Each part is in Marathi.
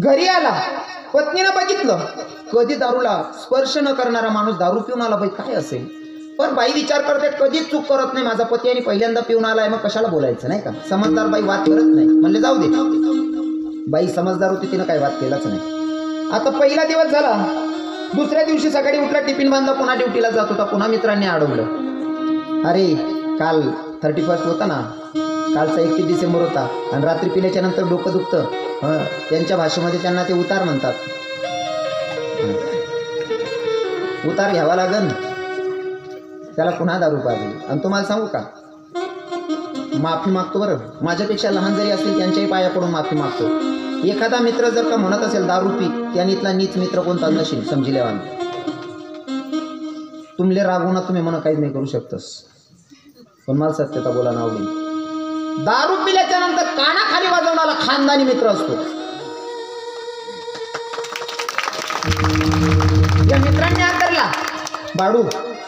घरी आला, पत्नीनं बघितलं, कधी दारूला स्पर्श न करणारा माणूस दारू पिऊन आला, बाई काय असेल. पण बाई विचार करते कधीच चूक करत नाही माझा पती आणि पहिल्यांदा पिऊन आलाय, मग कशाला बोलायचं नाही का. समजदार बाई वाद करत नाही, म्हणले जाऊ दे. बाई समजदार होती, तिनं काही वाद केलाच नाही. आता पहिला दिवस झाला, दुसऱ्या दिवशी सकाळी उठला, टिफिन बांधला, पुन्हा ड्युटीला जात होता. पुन्हा मित्रांनी अडवलं, अरे काल 31 होता ना, कालचा 31 डिसेंबर होता आणि रात्री पिल्याच्या नंतर डोकं दुखतं. त्यांच्या भाषेमध्ये त्यांना ते उतार म्हणतात. उतार घ्यावा लागन, त्याला पुन्हा दारू पाहिजे. आणि तुम्हाला सांगू का, माफी मागतो बरं, माझ्यापेक्षा लहान जरी असतील त्यांच्याही पाया पडून माफी मागतो. एखादा मित्र जर का म्हणत असेल दारू पी, त्याने इथला नीच मित्र कोणता नशील समजिलेवा. तुमले रागवून तुम्ही म्हणा काहीच नाही करू शकतस, पण मला सत्यता बोला नावली. दारू पिल्याच्या नंतर कानाखाली वाजवणारा खानदानी मित्र असतो. या मित्रांनी आदरला, बाडू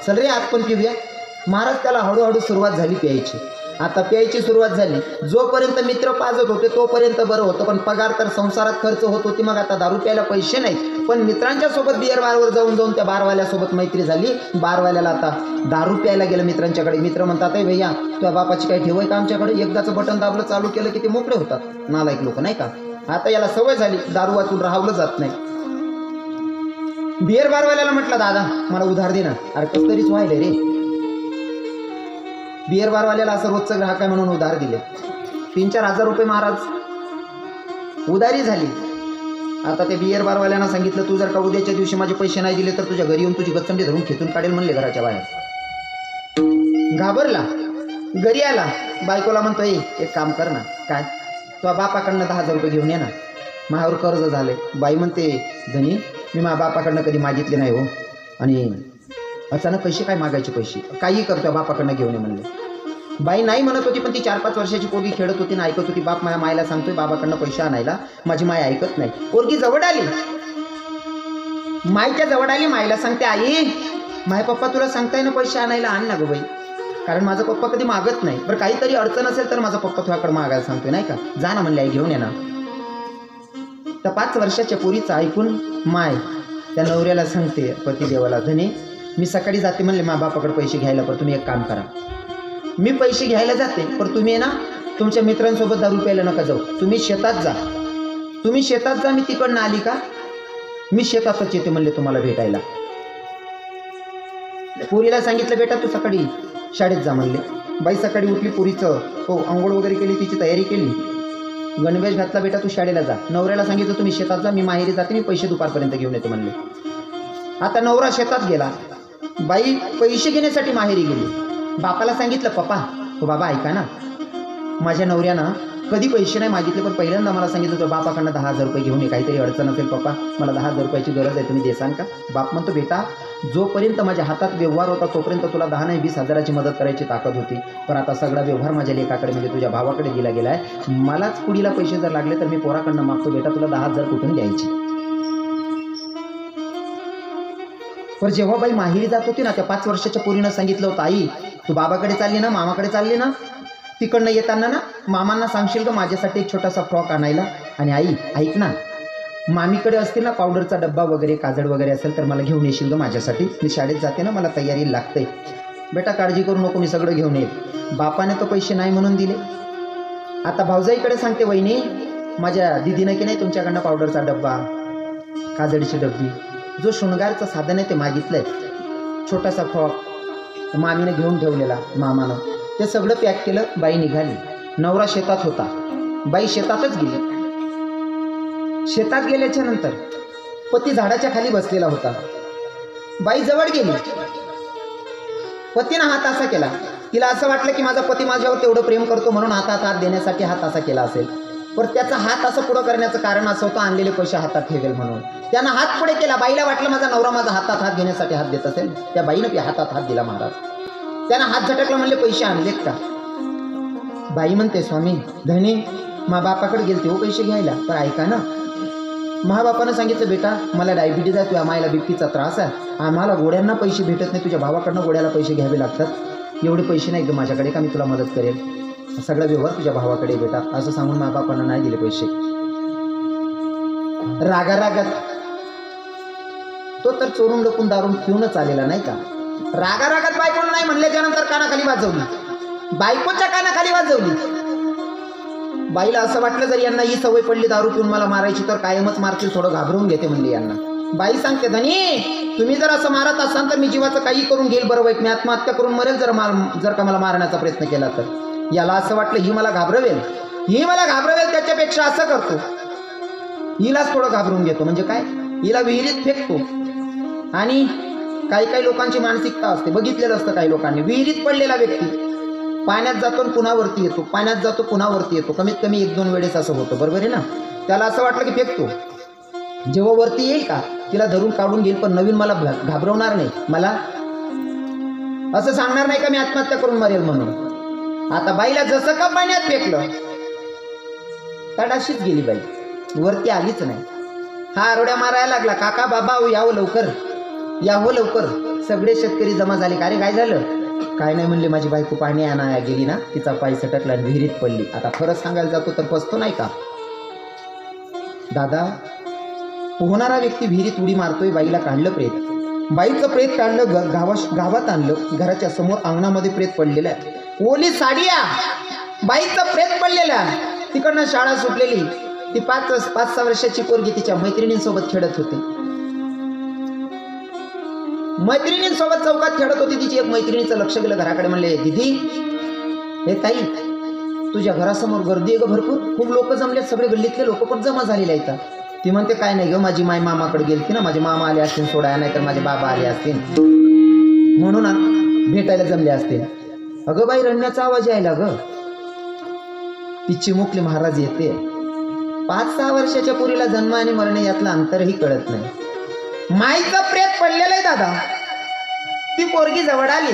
चल रे आज पण पिऊया. महाराज त्याला हळूहळू सुरुवात झाली प्यायची. आता प्यायची सुरुवात झाली, जोपर्यंत मित्र पाजत होते तोपर्यंत बरं होतं, पण पगार तर संसारात खर्च होत होती. मग आता दारू प्यायला पैसे नाही, पण मित्रांच्या सोबत बिअर बारवर जाऊन जाऊन त्या बारवाल्यासोबत मैत्री झाली. बारवाल्याला आता दारू प्यायला गेलं मित्रांच्याकडे. मित्र म्हणतात, ए भैया तुझ्या बापाची काही ठेव आहे का आमच्याकडे. एकदाचं बटन दाबलं चालू केलं की ते मोकळे होतात, नालायक लोक नाही का. आता याला सवय झाली, दारू वाचून राहावलं जात नाही. बिअर बारवाल्याला म्हटलं, दादा मला उधार दे ना. अरे कस तरीच व्हायले रे. बिअर बारवाल्याला असं रोजचं ग्राहक आहे म्हणून उधार दिले. 3-4 हजार रुपये महाराज उधारी झाली. आता ते बिअर बारवाल्यानं सांगितलं, तू जर का उद्याच्या दिवशी माझे पैसे नाही दिले तर तुझ्या घरी येऊन तुझी गच्चंडी धरून खेचून काढेल म्हणले घराच्या बाहेर. घाबरला, घरी आला, बायकोला म्हणतोय एक काम कर ना. काय, तुझ्या बापाकडनं 10,000 रुपये घेऊन ये ना, माझ्यावर कर्ज झाले. बाई म्हणते, धनी मी माझ्या बापाकडनं कधी मागितले नाही हो, आणि अचानक पैसे काय मागायचे, पैसे काही करतो बापाकडनं घेऊन ये म्हणले. बाई नाही म्हणत होती, पण ती 4-5 वर्षाची पोरगी खेळत होती ना, ऐकत होती. बाप माझ्या मायला सांगतोय बाबाकडनं पैसे आणायला, माझी माय ऐकत नाही. पोरगी जवळ आली, मायच्या जवळ आली, मायला सांगते, आई माय पप्पा तुला सांगताय ना पैसे आणायला, आण ना गं बाई, कारण माझा पप्पा कधी मागत नाही. बरं काहीतरी अडचण असेल तर माझा पप्पा तुझ्याकडे मागायला सांगतोय नाही का, जा ना म्हणले, आई घेऊन ये ना. त्या 5 वर्षाच्या पोरीचं ऐकून माय त्या नवऱ्याला सांगते, पतिदेवाला, धनी मी सकाळी जाते म्हणले माझ्या बापाकडे पैसे घ्यायला, पण तुम्ही एक काम करा, मी पैसे घ्यायला जाते, पण तुम्ही ना तुमच्या मित्रांसोबत दारू प्यायला नका जाऊ, तुम्ही शेतात जा. तुम्ही शेतात जा, मी तिकडनं आली का मी शेतातच येते म्हणले तुम्हाला भेटायला. पोरीला सांगितलं, बेटा तू सकाळी शाळेत जा म्हणले. बाई सकाळी उठली, पोरीचं हो आंघोळ वगैरे केली, तिची तयारी केली, गणवेश घातला, बेटा तू शाळेला जा. नवऱ्याला सांगितलं तुम्ही शेतात जा, मी माहेरी जाते, मी पैसे दुपारपर्यंत घेऊन येते म्हणले. आता नवरा शेतात गेला, बाई पैसे घेण्यासाठी माहेरी गेली. बापाला सांगितलं, पप्पा तो बाबा ऐका ना, माझ्या नवऱ्यानं कधी पैसे नाही मागितले, पण पहिल्यांदा मला सांगितलं तर बापाकडनं 10,000 रुपये घेऊन ये, काहीतरी अडचण असेल पप्पा, मला 10,000 रुपयाची गरज आहे, तुम्ही देसान का. बाप म्हणतो, बेटा जोपर्यंत माझ्या हातात व्यवहार होता तोपर्यंत तुला 10 नाही 20,000ची मदत करायची ताकद होती, पण आता सगळा व्यवहार माझ्या लेकाकडे म्हणजे तुझ्या भावाकडे दिला गेला आहे. मलाच पुढीला पैसे जर लागले तर मी पोराकडनं मागतो, बेटा तुला 10,000 कुठून द्यायची. पण जेव्हा बाई माहेरी जात होती ना, त्या 5 वर्षाच्या पोरीनं सांगितलं होतं, आई तू बाबाकडे चालली ना, मामाकडे चालली ना, तिकडनं येताना ना मामांना सांगशील का माझ्यासाठी एक छोटासा फ्रॉक आणायला, आणि आई ऐक ना, मामीकडे असतील ना पावडरचा डब्बा वगैरे, काजळ वगैरे असेल तर मला घेऊन येशील ग माझ्यासाठी, मी शाळेत जाते ना, मला तयारी लागते. बेटा काळजी करू नको, मी सगळं घेऊन येईल. बापाने तर पैसे नाही म्हणून दिले. आता भाऊजाईकडे सांगते, वहिनी माझ्या दिदीनं की नाही तुमच्याकडनं पावडरचा डब्बा, काजळीची डब्बी, जो शृंगारचं साधन आहे ते मागितलंय, छोटासा फ्रॉक मामीने घेऊन ठेवलेला मामानं, ते सगळं पॅक केलं. बाई निघाली. नवरा शेतात होता, बाई शेतातच गेली. शेतात गेल्याच्या नंतर पती झाडाच्या खाली बसलेला होता. बाई जवळ गेली, पतीनं हात असा केला. तिला असं वाटलं की माझा पती माझ्यावर तेवढं प्रेम करतो म्हणून हातात हात देण्यासाठी हात असा केला असेल, पण त्याचा हात असं पुढं करण्याचं कारण असं होतं, आणलेले पैसे हातात ठेवेल म्हणून त्यानं हात पुढे केला. बाईला वाटलं माझा नवरा माझा हातात हात घेण्यासाठी हात देत असेल, त्या बाईनं हातात हात दिला. महाराज त्यानं हात झटकला, म्हणले पैसे आणलेत का. बाई म्हणते, स्वामी धनी मा बापाकडे गेलते हो पैसे घ्यायला, पण ऐका ना, महाबापानं सांगितलं, बेटा मला डायबिटीज आहे, तुझ्या मायला बीपीचा त्रास आहे, आम्हाला गोड्यांना पैसे भेटत नाही, तुझ्या भावाकडनं गोड्याला पैसे घ्यावे लागतात, एवढे पैसे नाही ग माझ्याकडे का मी तुला मदत करेल, सगळा व्यवहार तुझ्या भावाकडे बेटा, असं सांगून महाबापानं नाही दिले पैसे. रागारागात तो तर चोरून लपून दारून पिऊनच आलेला नाही का. रागारागात बायकोनं नाही म्हणल्याच्या नंतर कानाखाली वाजवली, बायकोच्या कानाखाली वाजवली. बाईला असं वाटलं जर यांना ही सवय पडली दारू पिऊन मला मारायची तर कायमच मारतील, थोडं घाबरवून घेते म्हणली यांना. बाई सांगते धनी तुम्ही जर असं मारत असाल तर मी जीवाचं काही करून घेईल, बरोबर मी आत्महत्या करून मरेल जर का मला मारण्याचा प्रयत्न केला तर. याला असं वाटलं ही मला घाबरवेल, त्याच्यापेक्षा असं करतो हिलाच थोडं घाबरून घेतो. म्हणजे काय, हिला विहिरीत फेकतो. आणि काही लोकांची मानसिकता असते, बघितलेलं असतं काही लोकांनी, विहिरीत पडलेला व्यक्ती पाण्यात जातो पुन्हा वरती येतो, पाण्यात जातो पुन्हा वरती येतो, कमीत कमी 1-2 वेळेस असं होतं, बरोबर आहे ना. त्याला असं वाटलं की फेकतो, जेव्हा वरती येईल का तिला धरून काढून घेईल, पण नवीन मला घाबरवणार नाही, मला असं सांगणार नाही का मी आत्महत्या करून मरेल म्हणून. आता बाईला जसं का पाण्यात फेकलं तडाशीच गेली बाई, वरती आलीच नाही. हा आरोड्या मारायला लागला, काका बाबा यावं लवकर. सगळे शेतकरी जमा झाले. अरे काय झालं, काय नाही म्हणले, माझी बायको पाणी आणायला गेली ना, तिचा पाय सटकला आणि विहिरीत पडली. आता खरं सांगायला जातो तर फसतो नाही का दादा. पोहणारा व्यक्ती विहिरीत उडी मारतोय, बाईला काढलं प्रेत, बाईचं प्रेत काढलं, गावात आणलं, घराच्या समोर अंगणामध्ये प्रेत पडलेलं आहे, ओली साडिया, बाईचं प्रेत पडलेलं आहे. तिकडनं शाळा सुटलेली, ती 5-6 वर्षाची पोरगी तिच्या मैत्रिणींसोबत खेळत होती, मैत्रिणींसोबत चौकात खेळत होती. तिची एक मैत्रिणीचं लक्ष गेलं घराकडे, म्हणले दीदी हे ताई तुझ्या घरासमोर गर्दी आहे ग भरपूर, खूप लोक जमले, सगळे गल्लीतले लोक पण जमा झालेले आहेत. ती म्हणते काय नाही ग, माझी माय मामाकडे गेलती ना, माझे मामा आले असतील सोडायला, नाही तर माझे बाबा आले असतील म्हणून भेटायला जमले असतील. अगं बाई रडण्याचा आवाज यायला ग, ती चिमुकली महाराज येते. 5-6 वर्षाच्या पोरीला जन्म आणि मरणे यातलं अंतरही कळत नाही. माईचं प्रेत पडलेलं आहे दादा. ती पोरगी जवळ आली,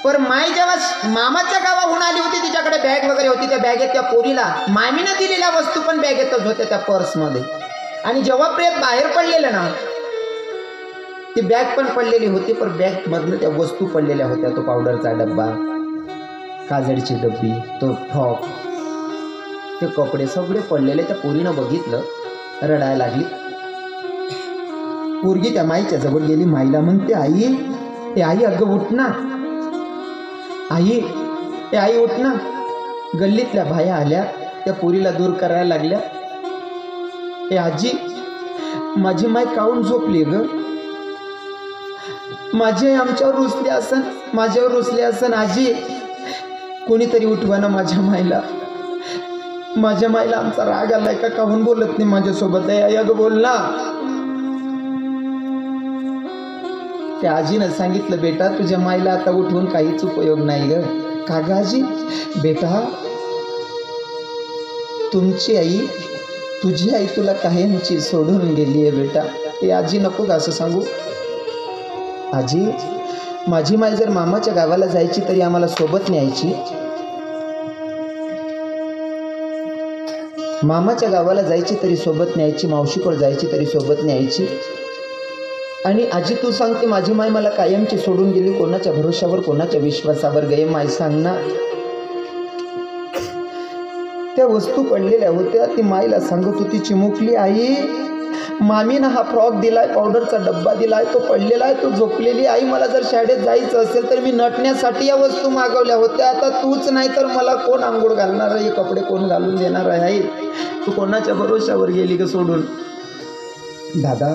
पण माई जेव्हा मामाच्या गावाहून आली होती, तिच्याकडे बॅग वगैरे होती, त्या बॅगेत त्या पोरीला मामीनं दिलेल्या वस्तू पण बॅगेतच होत्या त्या पर्समध्ये. आणि जेव्हा प्रेत बाहेर पडलेलं ना, ती बॅग पण पडलेली होती, पण बॅग मधनं त्या वस्तू पडलेल्या होत्या, तो पावडरचा डब्बा, काजळची डब्बी, तो फ्रॉक, ते कपडे सगळे पडलेले. त्या पोरीनं बघितलं, रडायला लागली. पोरगी त्या माईच्या जवळ गेली, माईला म्हणते आई अगं उठ ना, आई उठ ना. गल्लीतल्या बाया आल्या, त्या पोरीला दूर करायला लागल्या. आजी माझी माई काऊन झोपली ग, माझी आई आमच्यावर रुसली असन, माझ्यावर रुसली असन, आजी कोणीतरी उठवा ना माझ्या माईला आमचा राग आलाय का, काहून बोलत नाही माझ्यासोबत, आई अगं बोल ना. त्या आजीनं सांगितलं बेटा तुझ्या माईला आता उठवून काहीच उपयोग नाही ग. का ग आजी? बेटा तुझी आई तुला कायमची सोडून गेली आहे बेटा. हे आजी नको का असं सांगू. आजी माझी माई जर मामाच्या गावाला जायची तरी आम्हाला सोबत न्यायची, मामाच्या गावाला जायची तरी सोबत न्यायची, मावशीकडे जायची तरी सोबत न्यायची. आणि आजी तू सांगते माझी माय मला कायमची सोडून गेली, कोणाच्या भरोशावर कोणाच्या विश्वासावर गे माय सांग ना. त्या वस्तू पडलेल्या होत्या, ती माईला सांगत होती चिमुकली आई मामीनं हा फ्रॉक दिलाय, पावडरचा डब्बा दिलाय, तो पडलेला आहे, तो झोपलेली. आई मला जर शाळेत जायचं असेल तर मी नटण्यासाठी या वस्तू मागवल्या होत्या, आता तूच नाही तर मला कोण आंघोळ घालणार आहे, कपडे कोण घालून देणार आहे, आई तू कोणाच्या भरोशावर गेली ग सोडून. दादा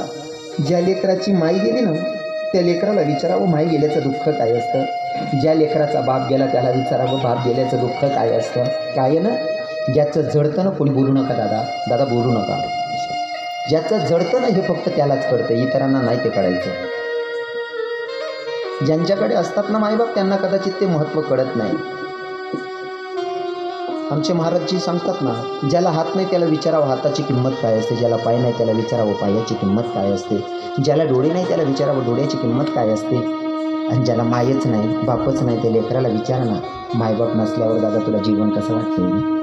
ज्या लेकराची माई गेली ना त्या लेकराला विचारावं माई गेल्याचं दुःख काय असतं, ज्या लेकराचा बाप गेला त्याला विचारावं बाप गेल्याचं दुःख काय असतं. काय ना ज्याचं जडतं ना कोणी बोलू नका दादा बोलू नका. ज्याचं जडतं ना हे फक्त त्यालाच कळतं, इतरांना नाही ते कळायचं. ज्यांच्याकडे असतात ना माईबाप त्यांना कदाचित ते महत्त्व कळत नाही. आमचे महाराजजी सांगतात ना, ज्याला हात नाही त्याला विचारावं हाताची किंमत काय असते, ज्याला पाय नाही त्याला विचारावं पायाची किंमत काय असते, ज्याला डोळे नाही त्याला विचारावं डोळ्याची किंमत काय असते. आणि ज्याला मायच नाही बापच नाही त्या लेकराला विचारा ना, मायबाप नसल्यावर दादा तुला जीवन कसं वाटते.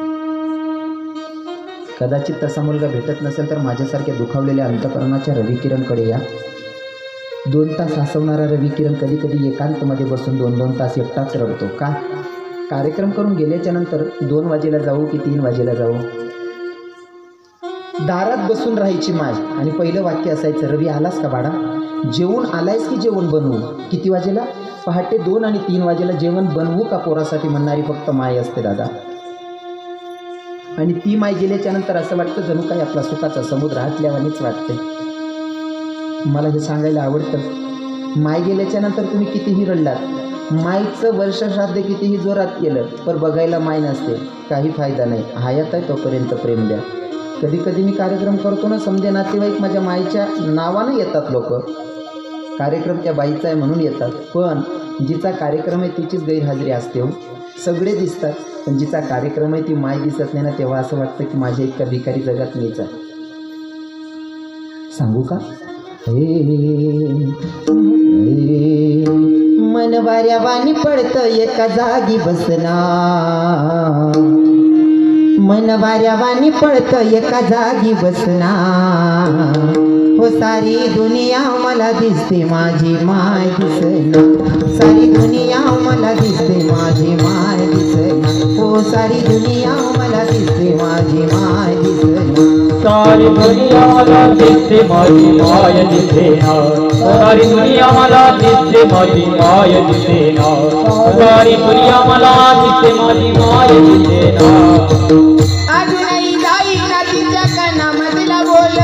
कदाचित तसा मुलगा भेटत नसेल तर माझ्यासारख्या दुखावलेल्या अंतःकरणाच्या रविकिरणकडे या. 2 तास हसवणारा रविकिरण कधी कधी एकांतमध्ये बसून 2-2 तास एकटाच रडतो. का? कार्यक्रम करून गेल्याच्या नंतर 2 वाजेला जाऊ की 3 वाजेला जाऊ, दारात बसून राहायची माय आणि पहिलं वाक्य असायचं, रवी आलास का बाळा, जेवून आलायस की जेवण बनवू, किती वाजेला, पहाटे 2 आणि 3 वाजेला जेवण बनवू का पोरासाठी म्हणणारी फक्त माय असते दादा. आणि ती माय गेल्याच्या नंतर असं वाटतं जणू काही आपला सुखाचा समुद्र हातल्यावानीच वाटते. मला हे सांगायला आवडतं, माय गेल्याच्या नंतर तुम्ही कितीही रडलात, मायचं वर्षश्राद्ध कितीही जोरात केलं पण बघायला माय नसते, काही फायदा नाही. हयात आहे तोपर्यंत प्रेम द्या. कधी कधी मी कार्यक्रम करतो ना, समजे नातेवाईक माझ्या मायच्या नावानं येतात लोक, कार्यक्रम त्या बाईचा आहे म्हणून येतात, पण जिचा कार्यक्रम आहे तिचीच गैरहजेरी असते हो. सगळे दिसतात पण जिचा कार्यक्रम आहे ती माय दिसत नाही ना, तेव्हा असं वाटतं की माझ्या इतका भिकारी जगात मीच आहे. सांगू का, मन वाऱ्या वाणी पडतं एका जागी बसना, मन वाऱ्या वाणी पडतं एका जागी बसना, हो सारी दुनिया मला दिसते माझी माय दिसना, सारी दुनिया मला दिसते माझी माय दिसना, हो सारी दुनिया मला दिसते माझी माय दिसना, सारी दुनिया मला दिसते माझी माय दिसेना, सारी दुनिया मला दिसते माझी माय दिसेना, सारी दुनिया मला दिसते माझी माय दिसेना. अजूनही जाई ना तिच्या कानामधला बोल,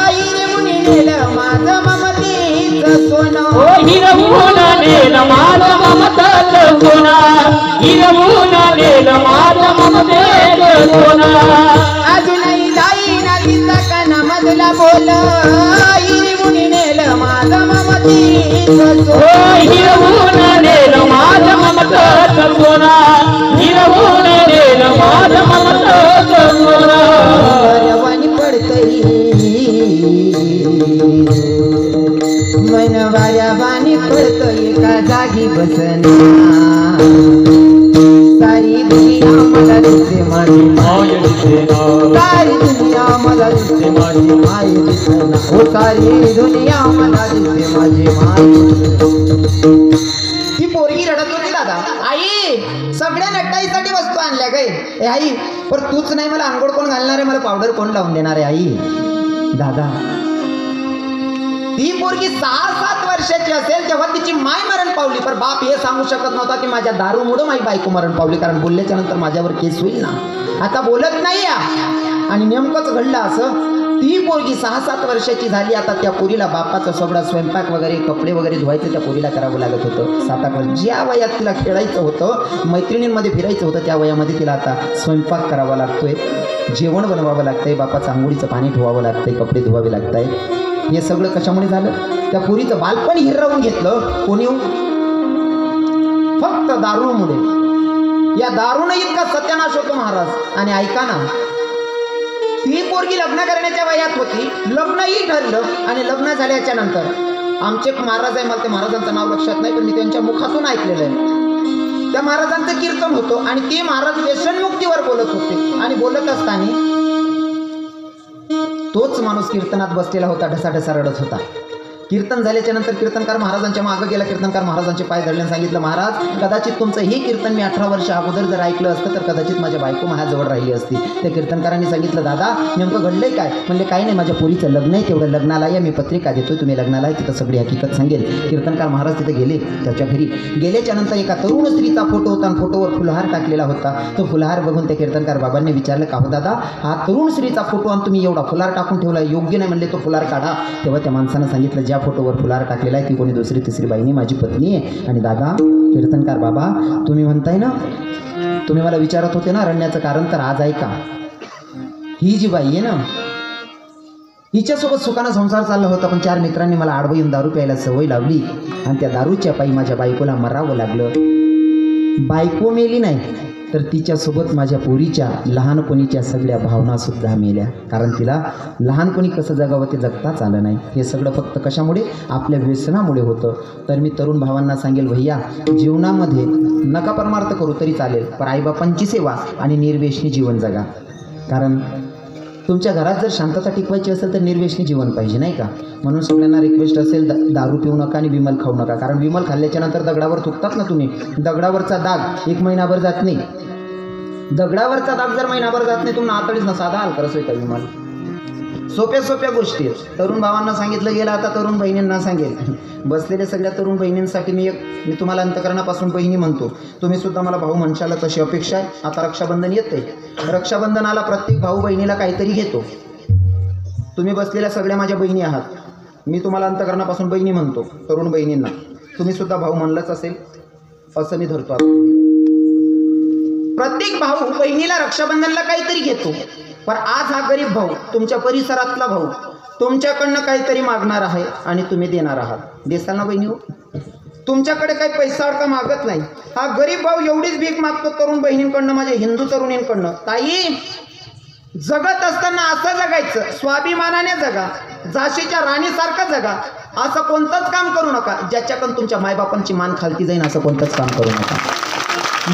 हिरे मुनी नेलं माझं ममतेचं सोनं, ओ हिरवून नेलं माझं ममतेचं सोनं, हिरवून नेलं माझं ममतेचं सोनं. अजूनही जाई ना तिच्या कानामधला बोल, हिरे मुनी नेलं माझं ममतेचं ओ सोनं, हिरवून नेलं माझं ममतेचं सोनं, हिरवून नेलं माझं ममतेचं सोनं. वाऱ्यावानी पडतई, मन वाऱ्यावानी पडतं एका जागी बसना, सारी दुनिया मला दिसते माझी माय दिसेना, सारी दुनिया मला दिसते माझी माय दिसना, हो सारी दुनिया मला दिसते माझी माय. ती पोरगी रडत होती दादा, आई सगळ्या नटाईसाठी वस्तू आणल्या गे, ए आई पर तूच नाही, मला आंघोळ कोण घालणार आहे, मला पावडर कोण लावून देणार आहे आई. दादा ती पोरगी 6-7 वर्षाची असेल तेव्हा तिची माय मरण पावली, पण बाप हे सांगू शकत नव्हता की माझ्या दारूमुळे माझी बायको मरण पावली, कारण बोलल्याच्या नंतर माझ्यावर केस होईल ना. आता बोलत नाही या, आणि नेमकंच घडलं असं. ती पोरगी 6-7 वर्षाची झाली. आता त्या पोरीला बापाचा सगळा स्वयंपाक वगैरे कपडे वगैरे धुवायचे त्या पोरीला करावं लागत होतं. 7-8 वर्ष ज्या वयात तिला खेळायचं होतं, मैत्रिणींमध्ये फिरायचं होतं, त्या वयामध्ये तिला आता स्वयंपाक करावा लागतोय, जेवण बनवावं लागतंय, बापाचं आंघोळीचं पाणी ठेवावं लागतंय, कपडे धुवावे लागत आहेत. हे सगळं कशामुळे झालं? त्या पोरीचं बालपण हिरवून घेतलं कोणी? फक्त दारूमुळे. या दारूने इतका सत्यानाश होतो महाराज. आणि ऐका ना, ती पोरगी लग्न करण्याच्या वयात होती, लग्नही ठरलं, आणि लग्न झाल्याच्या नंतर आमचे महाराज आहे, मला त्या महाराजांचं नाव लक्षात नाही, पण मी त्यांच्या मुखातून ऐकलेलं आहे. त्या महाराजांचं कीर्तन होतं आणि ते महाराज व्यसनमुक्तीवर बोलत होते, आणि बोलत असताना तोच माणूस कीर्तनात बसलेला होता, ढसाढसा रडत होता. कीर्तन झाल्याच्या नंतर कीर्तनकार महाराजांच्या मागं गेला, कीर्तनकार महाराजांचे पाय धरले, सांगितलं, महाराज कदाचित तुमचं हे कीर्तन मी 18 वर्ष अगोदर जर ऐकलं असतं तर कदाचित माझ्या बायको माझ्याजवळ राहिली असती. त्या कीर्तनकारांनी सांगितलं, दादा नेमकं घडलंय काय? म्हणले, काही नाही, माझ्या पोरीचं लग्न आहे, तेवढं लग्नाला या, मी पत्रिका देतोय, तुम्ही लग्नाला तिथं सगळी हकीकत सांगेल. कीर्तनकार महाराज तिथे गेले. त्याच्या घरी गेल्याच्या नंतर एका तरुण स्त्रीचा फोटो होता आणि फोटोवर फुलहार टाकलेला होता. तो फुलहार बघून त्या कीर्तनकार बाबांनी विचारलं, का हो दादा, हा तरुण स्त्रीचा फोटो आणि तुम्ही एवढा फुलहार टाकून ठेवला, योग्य नाही. म्हणले, तो फुलहार काढा. तेव्हा त्या माणसानं सांगितलं, ज्या फोटोवर फुलहार टाकलेला आहे ती कोणी दुसरी तिसरी बाईनी माझी पत्नी आहे. आणि दादा कीर्तनकार बाबा, तुम्ही म्हणताय ना, तुम्ही मला विचारत होते ना रडण्याचं कारण, तर आज ऐका. ही जी बाई आहे ना, हिच्यासोबत सुखानं संसार चालला होता, पण 4 मित्रांनी मला आडवं येऊन दारू प्यायला सवय लावली आणि त्या दारूच्या पायी माझ्या बायकोला मरावं लागलं. बायको मेली नाही तर तिच्यासोबत माझ्या पोरीच्या लहानपणीच्या सगळ्या भावनासुद्धा मेल्या, कारण तिला लहानपणी कसं जगावं ते जगताच आलं नाही. हे सगळं फक्त कशामुळे? आपल्या व्यसनामुळे होतं. तर मी तरुण भावांना सांगेल, भैया जीवनामध्ये नका परमार्थ करू तरी चालेल, पण आईबापांची सेवा आणि निर्व्यसनी जीवन जगा. कारण तुमच्या घरात जर शांतता टिकवायची असेल तर निर्व्यसनी जीवन पाहिजे, नाही का? म्हणून सगळ्यांना रिक्वेस्ट असेल, दारू पिऊ नका आणि विमल खाऊ नका. कारण विमल खाल्ल्याच्या नंतर दगडावर थुकतात ना तुम्ही, दगडावरचा दाग 1 महिनाभर जात नाही. दगडावरचा दाग जर महिनाभर जात नाही, तुम्हाला आतडीच ना साधा हाल करस का विमल. सोप्या सोप्या गोष्टी आहेत. तरुण भावांना सांगितलं गेलं, आता तरुण बहिणींना सांगेल. बसलेल्या सगळ्या तरुण बहिणींसाठी मी तुम्हाला अंतकरणापासून बहिणी म्हणतो. तुम्ही सुद्धा मला भाऊ म्हणशाल तशी अपेक्षा आहे. आता रक्षाबंधन येते. रक्षाबंधनाला प्रत्येक भाऊ बहिणीला काहीतरी घेतो. तुम्ही बसलेल्या सगळ्या माझ्या बहिणी आहात. मी तुम्हाला अंतकरणापासून बहिणी म्हणतो. तरुण बहिणींना तुम्ही सुद्धा भाऊ म्हणलंच असेल असं मी धरतो. प्रत्येक भाऊ बहिणीला रक्षाबंधनला काहीतरी घेतो. पण आज हा गरीब भाऊ, तुमच्या परिसरातला भाऊ, तुमच्याकडनं काहीतरी मागणार आहे आणि तुम्ही देणार आहात. देसाल ना बहिणी हो? तुमच्याकडे काही पैसा अडका मागत नाही. हा गरीब भाऊ एवढीच भीक मागतो तरुण बहिणींकडनं, माझ्या हिंदू तरुणींकडनं. ताई, जगत असताना असं जगायचं, स्वाभिमानाने जगा, झाशीच्या राणीसारखं जगा. असं कोणतंच काम करू नका ज्याच्याकडून तुमच्या मायबापांची मान खालती जाईन. असं कोणतंच काम करू नका.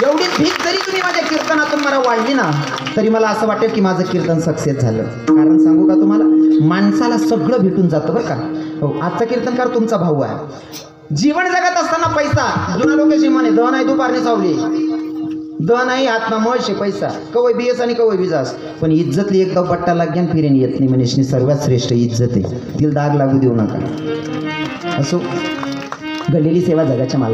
एवढीच भीक जरी तुम्ही माझ्या कीर्तनातून मला वाढली ना, तरी मला असं वाटेल की माझं कीर्तन सक्सेस झालं. कारण सांगू का तुम्हाला, माणसाला सगळं भेटून जातं बरं का. हो, आजचा कीर्तनकार तुमचा भाऊ आहे. जीवन जगत असताना पैसा, जुना लोकांशी म्हणे, द नाही दुपारने सावली, द नाही आत्मा मळशे पैसा, कवय बियस आणि कवय बिजास, पण इज्जतली एकदा पट्टा लाग्यान फिरेन येत नाही. म्हणजे सर्वात श्रेष्ठ इज्जत आहे, तिला दाग लागू देऊ नका. असो, घडलेली सेवा जगाच्या माल